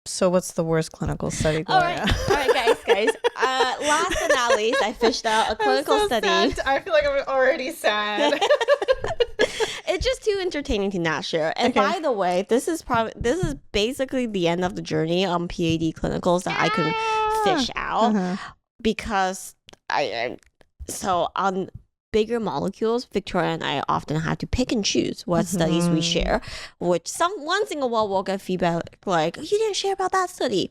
So what's the worst clinical study, Gloria? All right, guys. Last but not least, I fished out a clinical study. Sad. I feel like I'm already sad. It's just too entertaining to not share. And by the way, this is basically the end of the journey on PAD clinicals that I can fish out because so on bigger molecules, Victoria and I often have to pick and choose what studies we share, which once in a while we'll get feedback like, you didn't share about that study.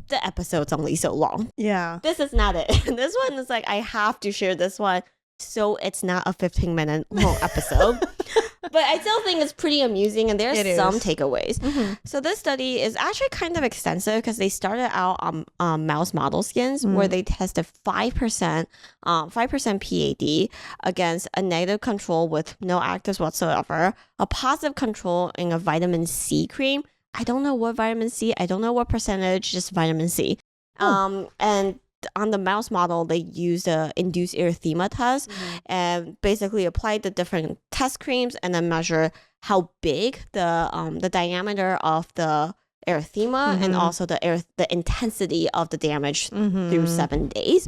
The episode's only so long. Yeah. This is not it. This one is like, I have to share this one so it's not a 15-minute long episode. But I still think it's pretty amusing and there's some takeaways. So this study is actually kind of extensive because they started out on mouse model skins where they tested 5% PAD against a negative control with no actives whatsoever, a positive control in a vitamin C cream. I don't know what vitamin C, I don't know what percentage, just vitamin C. And on the mouse model, they used a induced erythema test and basically applied the different test creams and then measure how big the diameter of the erythema and also the intensity of the damage through 7 days.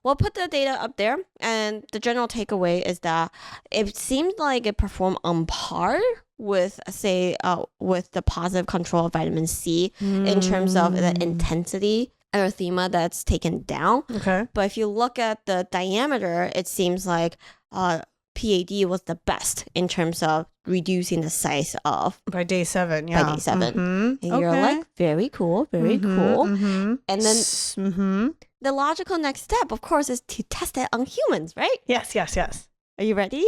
We'll put the data up there, and the general takeaway is that it seemed like it performed on par with, say, with the positive control of vitamin C in terms of the intensity erythema that's taken down. Okay. But if you look at the diameter, it seems like PAD was the best in terms of reducing the size of by day 7. Yeah. By day 7. And you're like, very cool, very cool. And then the logical next step, of course, is to test it on humans, right? Yes. Are you ready?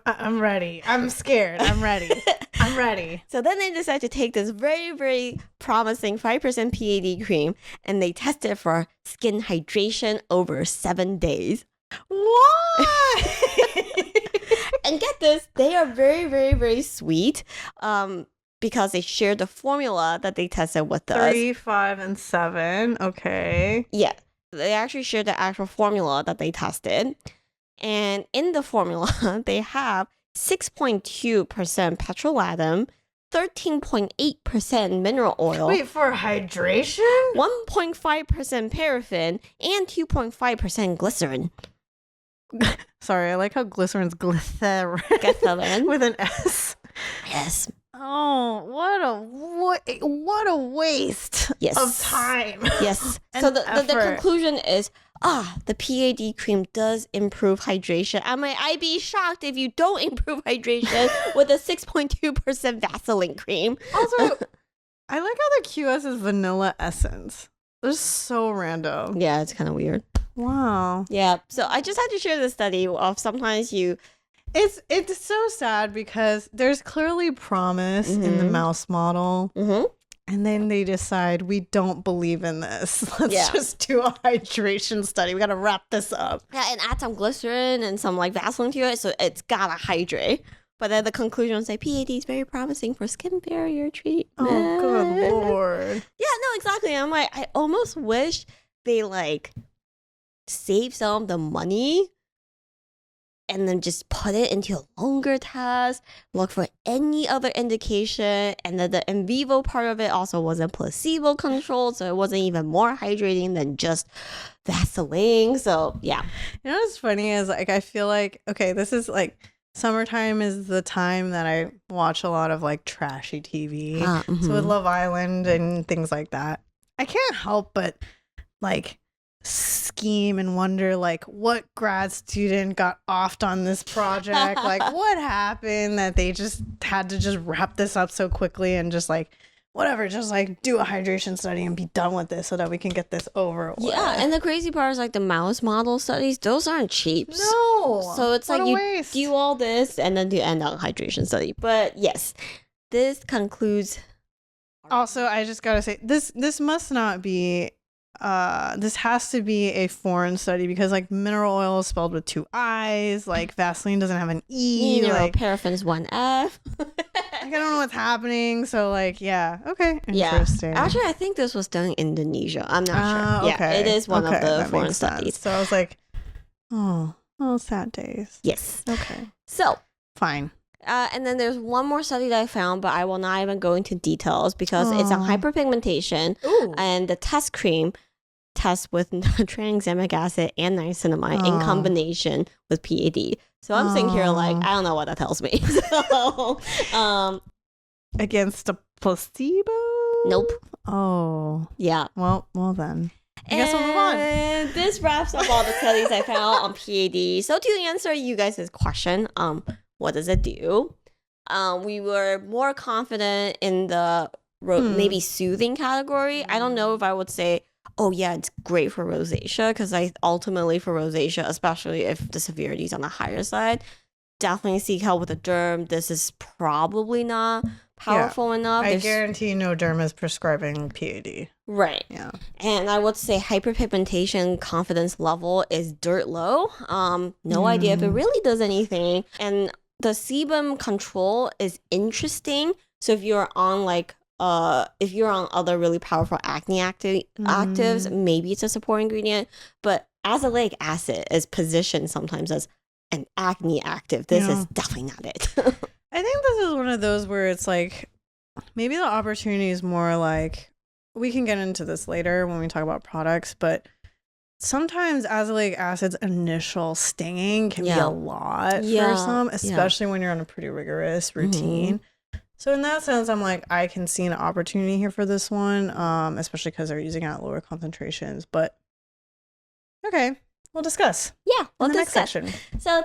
I'm ready. I'm scared. I'm ready. I'm ready. So then they decided to take this very, very promising 5% PAD cream and they tested for skin hydration over 7 days. Why? And get this, they are very, very, very sweet because they share the formula that they tested with us. 3, 5, and 7. Okay. Yeah. They actually shared the actual formula that they tested. And in the formula, they have 6.2% petrolatum, 13.8% mineral oil. Wait, for hydration? 1.5% paraffin, and 2.5% glycerin. Sorry, I like how glycerin's glycerin. Glycerin. With an S. Yes. Oh, what a waste of time. Yes. So the conclusion is, the PAD cream does improve hydration. I'd be shocked if you don't improve hydration with a 6.2% Vaseline cream. Also, I like how the QS is vanilla essence. It's so random. Yeah, it's kind of weird. Wow. Yeah. So I just had to share the study of sometimes you... It's so sad because there's clearly promise in the mouse model. And then they decide, we don't believe in this. Let's just do a hydration study. We got to wrap this up. Yeah, and add some glycerin and some like Vaseline to it. So it's got to hydrate. But then the conclusion is like, PAD is very promising for skin barrier treatment. Oh, good Lord. Yeah, no, exactly. I'm like, I almost wish they like save some of the money and then just put it into a longer test, look for any other indication, and then the in vivo part of it also wasn't placebo controlled, so it wasn't even more hydrating than just Vaseline. So yeah. You know what's funny is like I feel like, okay, this is like summertime is the time that I watch a lot of like trashy TV. So with Love Island and things like that, I can't help but like scheme and wonder like what grad student got offed on this project. Like what happened that they just had to just wrap this up so quickly and just like whatever, just like do a hydration study and be done with this so that we can get this over with. Yeah, and the crazy part is like the mouse model studies, those aren't cheap. No. So it's like you do all this and then you end on hydration study. But yes, this concludes. Also, I just gotta say this must not be this has to be a foreign study because like mineral oil is spelled with 2 I's, like Vaseline doesn't have an E, like paraffin's 1F. like, I don't know what's happening, so like okay, interesting. Yeah. Actually, I think this was done in Indonesia. I'm not sure. Okay. Yeah, it is one of the foreign studies. So I was like, oh, sad days. Yes. Okay. So fine. And then there's one more study that I found, but I will not even go into details because it's a hyperpigmentation. Ooh. And the test cream tests with tranexamic acid and niacinamide in combination with PAD. So I'm sitting here like, I don't know what that tells me. So, against a placebo? Nope. Oh. Yeah. Well then. I guess we'll move on. This wraps up all the studies I found on PAD. So to answer you guys' question, what does it do? We were more confident in the maybe soothing category. I don't know if I would say, oh yeah, it's great for rosacea, because I ultimately for rosacea, especially if the severity is on the higher side, definitely seek help with a derm. This is probably not powerful enough. I guarantee no derm is prescribing PAD. Right. Yeah. And I would say hyperpigmentation confidence level is dirt low. No idea if it really does anything. And the sebum control is interesting. So if you're on other really powerful acne actives, maybe it's a support ingredient. But azelaic acid is positioned sometimes as an acne active. This is definitely not it. I think this is one of those where it's like, maybe the opportunity is more like, we can get into this later when we talk about products, but sometimes azelaic acid's initial stinging can be a lot for some, especially when you're on a pretty rigorous routine. So in that sense, I'm like, I can see an opportunity here for this one, especially because they're using it at lower concentrations. But okay, we'll discuss. Yeah, we'll in the next discuss. section. So